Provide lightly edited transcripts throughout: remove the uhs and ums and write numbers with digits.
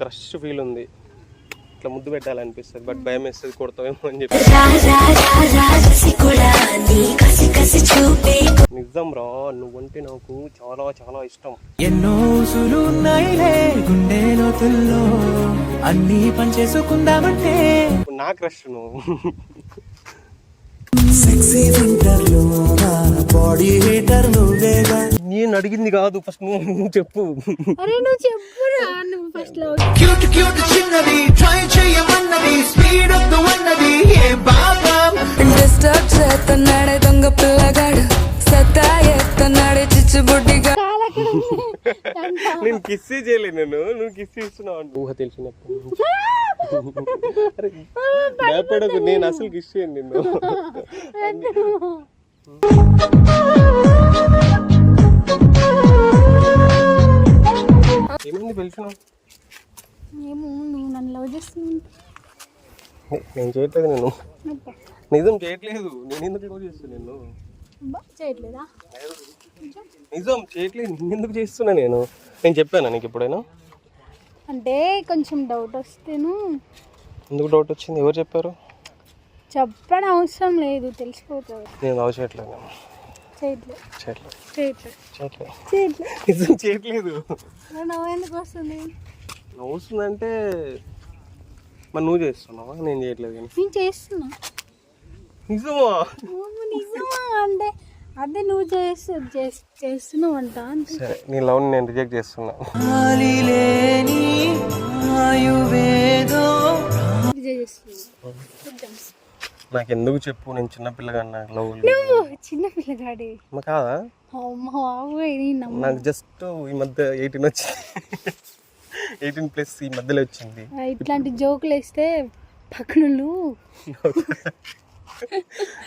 Crush feel ఉంది, ఇట్లా ముద్దు పెట్టాలనిపిస్తుంది, బట్ భయం వేస్తుంది కొడతామేమో అని చెప్పి. నిజం రా, నువ్వంటే నాకు చాలా చాలా ఇష్టం. ఎన్నో గుండె లోతుల్లో అన్ని పనిచేసుకుందామంటే నా క్రష్ నువ్వు. నేను అడిగింది కాదు, ఫస్ట్ నువ్వు చెప్పు. అరే నువ్వు చెప్పురా, నువ్వు ఫస్ట్ లవ్ క్యూట్ క్యూట్ చిన్నది ట్రై చేయమన్నది స్పీడ్ అప్ అన్నది ఏ బాబా డిస్టర్బ్ చేస్తున్నాడే దొంగ పిల్లగాడు సత్తా ఎత్తున్నాడే చిచ్చుబుడ్డిగా. నేను కిస్ చేయలేదు, నువ్వు కిస్ ఇస్తున్నావు ఊహ తెలిసినప్పుడు. అరే భయపడకు, నేను అసలు కిస్ చేయను నిన్ను. ఏమైంది పిలిచినావు? ఏమో నువ్వు నన్ను లవ్ చేస్తున్నావు. నేను చేయట్లేదు, నేను నిజం చేయట్లేదు. నేను ఎందుకు లవ్ చేస్తున్నా నిన్ను? చేయట్లేదా? నిజం చేయట్లేదు, ఎందుకు చేస్తున్నా నేను చెప్పానా నీకు ఎప్పుడైనా? అంటే కొంచెం డౌట్ వస్తేను. ఎందుకు డౌట్ వచ్చింది? ఎవరు చెప్పారు? చెప్పడం అవసరం లేదు, తెలిసిపోతుంది. నేను లవ్ చేయట్లేదు, చేయట్లేదు చేయట్లేదు చేయట్లేదు చేయట్లేదు చేయట్లేదు. నిజం చేయట్లేదు. నవ్వు ఎందుకు వస్తుంది? వస్తుందంటే మరి నువ్వు చేస్తున్నావా? నేను చేయట్లేదు. నేను చేస్తున్నా. నిజమా? నిజమా అంటే అదే నువ్వు చేస్తున్నావు అంట. సరే, నీ లవ్ నేను రిజెక్ట్ చేస్తున్నా. నాకు ఎందుకు చెప్పు, నేను చిన్నపిల్లగా నాకు లవ్ చిన్న పిల్లగాడి కాదా? నాకు జస్ట్ ఈ మధ్య 18 వచ్చింది. 18+ ఈ మధ్యలో వచ్చింది. ఇట్లాంటి జోకులు వేస్తే పక్కనలు.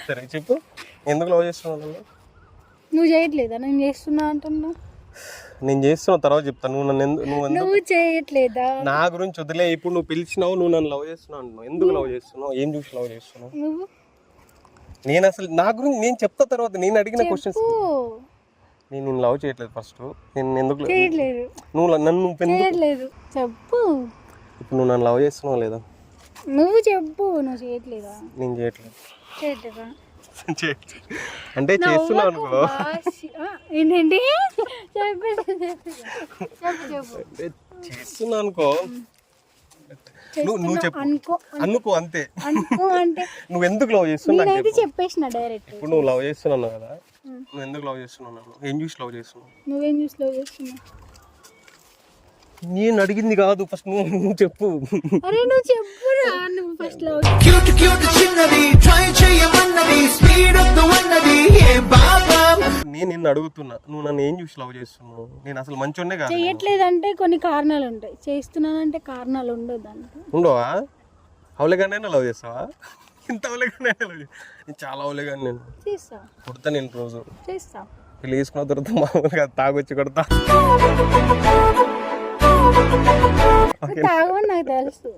సరే చెప్పు, ఎందుకు లవ్ చేస్తున్నావు నన్ను? నువ్వు చేయట్లేదా? నేను చేస్తున్నా అంటున్నా. నేను చేస్తున్నా, తర్వాత చెప్తాను. నువ్వు చేయట్లేదా? నా గురించి వదిలే. ఇప్పుడు నువ్వు పిలిచినావు, నువ్వు నన్ను లవ్ చేస్తున్నావు అంటున్నావు. ఎందుకు లవ్ చేస్తున్నావు? ఏం చూసి లవ్ చేస్తున్నావు? నువ్వు నేను అసలు నా గురించి నేను చెప్తా తర్వాత. నేను అడిగిన క్వశ్చన్స్. నేను లవ్ చేయట్లేదు. ఫస్ట్ నేను ఎందుకు చేయట్లేదు? నువ్వు నన్ను చేయట్లేదు చెప్పు. ఇప్పుడు నువ్వు నన్ను లవ్ చేస్తున్నావు లేదా? నువ్వు చెప్పు. నువ్వు చేయట్లేదా? నేను చేయట్లేదు. చేయట్లేదా అంటే చేస్తున్నావు అనుకో. ఏంటండి? చేస్తున్నా అనుకో. నువ్వు చెప్పు. అనుకో అంతే. అనుకో అంటే నువ్వు ఎందుకు లవ్ చేస్తున్నావు? నేనైతే చెప్పేసిన డైరెక్ట్. ఇప్పుడు నువ్వు లవ్ చేస్తున్నావు కదా, నువ్వు ఎందుకు లవ్ చేస్తున్నావు? ఏం చూసి లవ్ చేస్తున్నావు? నువ్వేం చూసి లవ్ చేస్తున్నావు? నేను అడిగింది కాదు, ఫస్ట్ నువ్వు చెప్పు. అరే నువ్వు చెప్పురా, నువ్వు ఫస్ట్ లవ్. క్యూట్ క్యూట్ చిన్నది ట్రై చేయమన్నది స్పీడ్ అప్ అన్నది ఏ బాబా నేను నిన్ను అడుగుతున్నా, నువ్వు నన్ను ఏం చూసి లవ్ చేస్తున్నావు? నేను అసలు మంచోనే కాదు. చేయట్లేదంటే కొన్ని కారణాలు ఉంటాయి, చేస్తున్నానంటే కారణాలు ఉండవు. దాంట్లో ఉండవా? అవలేగానే లవ్ చేస్తావా? ఇంత అవలేగానే లవ్ చేస్తా? నేను చాలా అవలేగానే. నేను చేస్తా, కొడతా. నేను రోజు చేస్తా. పెళ్ళి చేసుకున్న తర్వాత మామూలుగా తాగొచ్చి కొడతా. తాగమని నాకు తెలుసు.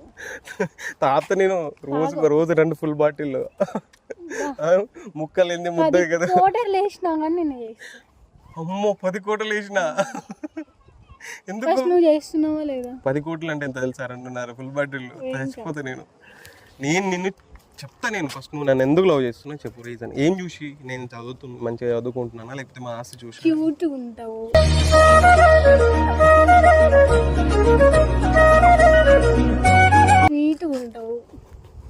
తాత నేను రోజు 2 ఫుల్ బాటిల్. ముక్కలు ఏంది ముద్ద కదా. కోటర్లు వేసినా కానీ నేను చేస్తా. అమ్మో 10 కోట్లు వేసిన. ఎందుకు? నువ్వు చేస్తున్నావా లేదా? 10 కోట్లు అంటే ఎంత తెలుసా? 2.5 ఫుల్ బాటిల్. చచ్చిపోతా నేను నిన్ను చెప్తా. నేను ఫస్ట్ నువ్వు నన్ను ఎందుకు లవ్ చేస్తున్నా చెప్పు, రీజన్. ఏం చూసి? నేను మంచిగా చదువుకుంటున్నానా, లేకపోతే మా ఆస్తి చూసి? క్యూట్ ఉంటావు, స్వీట్ ఉంటావు,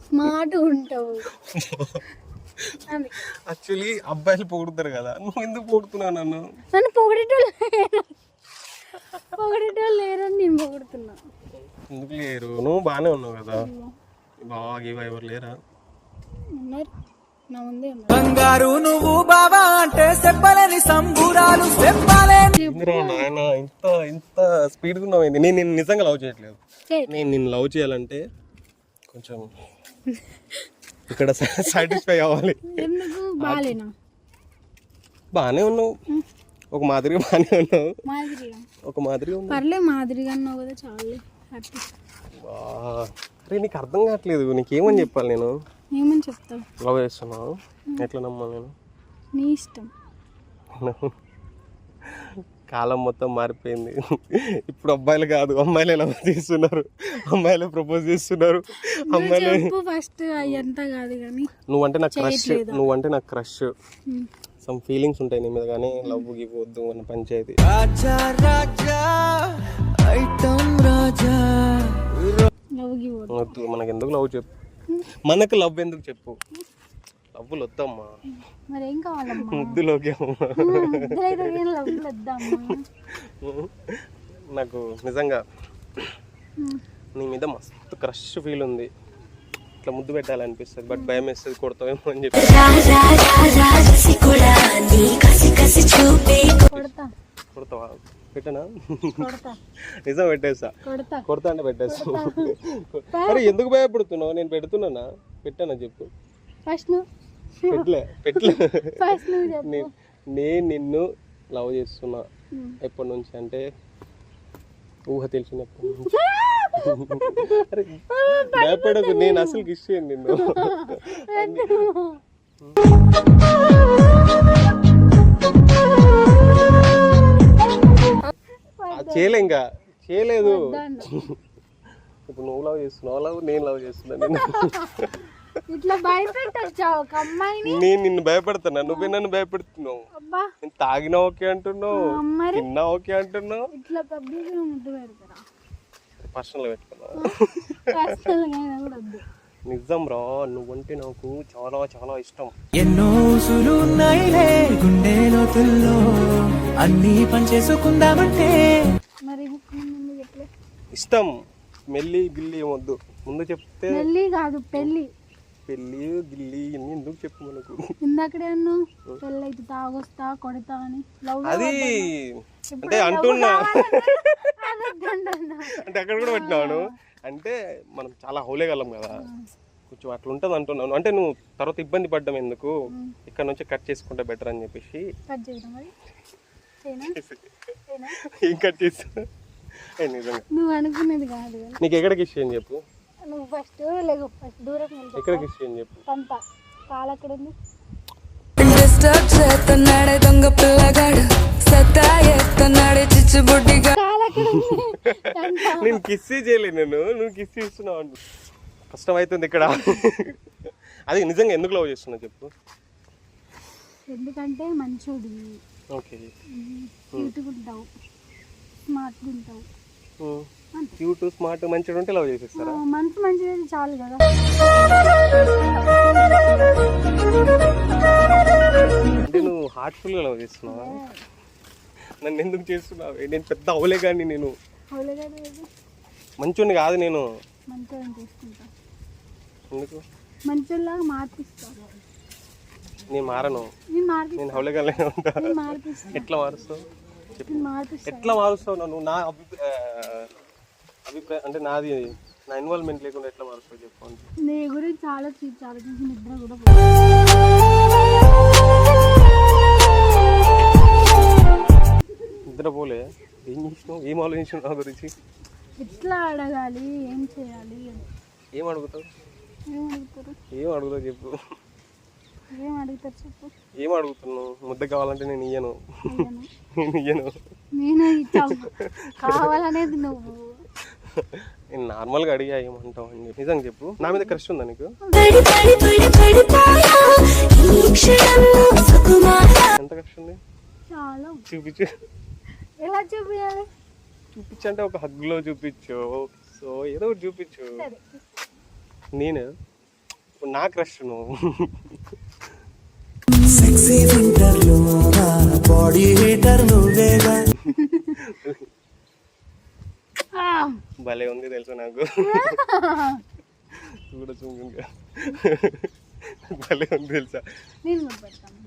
స్మార్ట్ ఉంటావు. యాక్చువల్లీ అబ్బాయిలు పొగుడుతారు కదా, నువ్వు ఎందుకు పొగుడుతున్నావు నన్ను? నన్ను పొగిడేటోళ్ళు లేరని నేను పొగుడుతున్నా. ఎందుకు లేరు? నువ్వు బాగానే ఉన్నావు కదా. బాగా ఎవరు లేరా? ఉన్నారు, నా ముందే ఉన్నారు. బంగారు నువ్వు బావా అంటే చెప్పలేని సంబూరాలు చెప్పలేని. నాయన ఇంత స్పీడ్గా ఉన్నావు. నేను నిజంగా లవ్ చేయట్లేదు. నేను నిన్ను లవ్ చేయాలంటే కొంచెం ఇక్కడ సాటిస్ఫై అవ్వాలి. ఎందుకు? బాగాలేనా? బాగానే ఉన్నావు, ఒక మాదిరిగా బాగానే ఉన్నావు. మాదిరిగా ఒక మాదిరిగా ఉన్నావు. పర్లే, మాదిరిగా ఉన్నావు కదా, చాలు హ్యాపీ. అరే నీకు అర్థం కావట్లేదు, నీకేమని చెప్పాలి? నేను ఏమని చెప్తావు? లవ్ చేస్తున్నావు, ఎట్లా నమ్మాలి నేను? నీ ఇష్టం. కాలం మొత్తం మారిపోయింది. ఇప్పుడు అబ్బాయిలు కాదు, అమ్మాయిలే లవ్ చేస్తున్నారు, అమ్మాయిలే ప్రపోజ్ చేస్తున్నారు, అమ్మాయిలే. ఫస్ట్ ఎంత కాదు కానీ నువ్వంటే నాకు క్రష్, నువ్వంటే నాకు క్రష్, సమ్ ఫీలింగ్స్ ఉంటాయి నీ మీద, కానీ లవ్ ఇవ్వద్దు అన్న పంచాయతీ. రాజా రాజా ఐటమ్ రాజా వద్దు, మనకు ఎందుకు లవ్ చెప్పు, మనకు లవ్ ఎందుకు చెప్పు, లవ్వులు వద్దమ్మా, మరి ఏం కావాలమ్మా? ముద్దులోకి అమ్మా. లవ్వులు వద్దామ్మా. నాకు నిజంగా నీ మీద మస్తు క్రష్ ఫీల్ ఉంది, ఇట్లా ముద్దు పెట్టాలనిపిస్తుంది, బట్ భయం వేస్తుంది కొడతావేమో అని చెప్పి. కొడతావా? పెట్టనా? నిజం పెట్టేస్తా, కొడతా అంటే పెట్టేస్తా. అరే ఎందుకు భయపడుతున్నావు? నేను పెడుతున్నానా? పెట్టానా చెప్పు. నేను నిన్ను లవ్ చేస్తున్నా ఎప్పటి నుంచి అంటే ఊహ తెలిసినప్పటి నుంచి. అరే భయపడకు, నేను అసలు కిస్ చేయను నిన్ను. చేయలే, ఇంకా చేయలేదు. ఇప్పుడు నువ్వు లవ్ చేస్తున్నావు, నేను లవ్ చేస్తున్నా. ఇట్లా భయపెట్టొచ్చా ఒక అమ్మాయిని? నేను నిన్ను భయపెడతాను, నువ్వే నన్ను భయపెడుతున్నావు. నేను తాగినా ఓకే అంటున్నావు, తిన్నా ఓకే అంటున్నావు. ఇట్లా పబ్లిక్ లో ముద్దు పెడతారా? పర్సనల్ పెట్టుకున్నావు. వద్దు. నిజం రా, నువ్వంటే నాకు చాలా చాలా ఇష్టం. ఎన్నో సులున్నాయిలే గుండె లోతుల్లో అన్ని పనిచేసుకుందామంటే. మరి ఇష్టం మెల్లి గిల్లి ఏమొద్దు, ముందు చెప్తే. పెళ్ళి కాదు, పెళ్ళి. పెళ్ళి గిల్లి ఇన్ని ఎందుకు చెప్పు మనకు. ఇందాకడే అన్నావు పెళ్ళి అయితే తాగొస్తా కొడతా అని. అది అంటే అంటున్నా, అంటే అక్కడ కూడా పెట్టినాను. అంటే మనం చాలా హౌలేగలం కదా, కొంచెం అట్లా ఉంటుంది అంటున్నాను. అంటే నువ్వు తర్వాత ఇబ్బంది పడ్డం ఎందుకు, ఇక్కడ నుంచి కట్ చేసుకుంటే బెటర్ అని చెప్పేసి. కట్ చేయడం మరి ఏం కట్ చేస్తా? నిజంగా నువ్వు అనుకునేది కాదు. నీకు ఎక్కడికి ఇష్టం చెప్పు. నువ్వు ఫస్ట్ దూరం ఎక్కడికి ఇష్టం చెప్పు. పంప కాలు అక్కడ ఉంది. డిస్టర్బ్ చేస్తున్నాడే దొంగ పిల్లగాడు, సత్తా ఎత్తున్నాడే చిచ్చుబుడ్డిగా. నేను కిస్ చేయలేదు, నువ్వు కిస్ ఇస్తున్నావు. కష్టం అవుతుంది ఇక్కడ. అది నిజంగా ఎందుకు లవ్ చేస్తున్నా చెప్పు. ఎందుకంటే మంచోడి, ఓకే, క్యూట్గా ఉంటావు, స్మార్ట్గా ఉంటావు. క్యూట్ స్మార్ట్ మంచిగా ఉంటే లవ్ చేసేస్తారా? మనసు మంచిగా చాలు కదా. అంటే నువ్వు హార్ట్ఫుల్ గా లవ్ చేస్తున్నావా? నన్ను ఎందుకు చేస్తున్నావు? నేను పెద్ద అవలే కానీ నేను మంచోడిని కాదు. నేను మంచోడిని తీసుకుంటా. ఎందుకు? మంచోళ్ళలాగా మార్పిస్తాను. నేను మారను, నేను హౌలేగానే ఉంటా. ఎట్లా మారుస్తావు? ఎట్లా మారుస్తావు నన్ను? నా అభిప్రాయం అంటే నాది, నా ఇన్వాల్వ్మెంట్ లేకుండా ఎట్లా మారుస్తావు చెప్పు. నీ గురించి ఆలోచించి నిద్ర కూడా నిద్రపోలే. ఏం చేసినావు? ఏం ఆలోచించినావు నా గురించి? ఎట్లా అడగాలి, ఏం చేయాలి? ఏం అడుగుతావు? ఏం అడుగుతావు చెప్పు. ఏం అడుగుతారు చెప్పు. ఏం అడుగుతున్నావు? ముద్ద కావాలంటే నేను ఇయ్యను, నేను ఇయ్యను. నేను కావాలనేది నువ్వు. నేను నార్మల్గా అడిగా ఏమంటావు అని చెప్పి. నిజంగా చెప్పు, నా మీద క్రష్ ఉందా నీకు? ఎంత క్రష్ ఉంది? చాలా. చూపించు. ఎలా చూపించాలి? చూపించంటే ఒక హగ్లో చూపించు, సో ఏదో ఒకటి చూపించు. నేను ఇప్పుడు నా క్రష్ నువ్వు. సెక్సీ వింటర్ లో బాడీ హీటర్ నువ్వేగా. భలే ఉంది తెలుసు నాకు కూడా చూపించా. భలే ఉంది తెలుసా. నేను పెడతాను.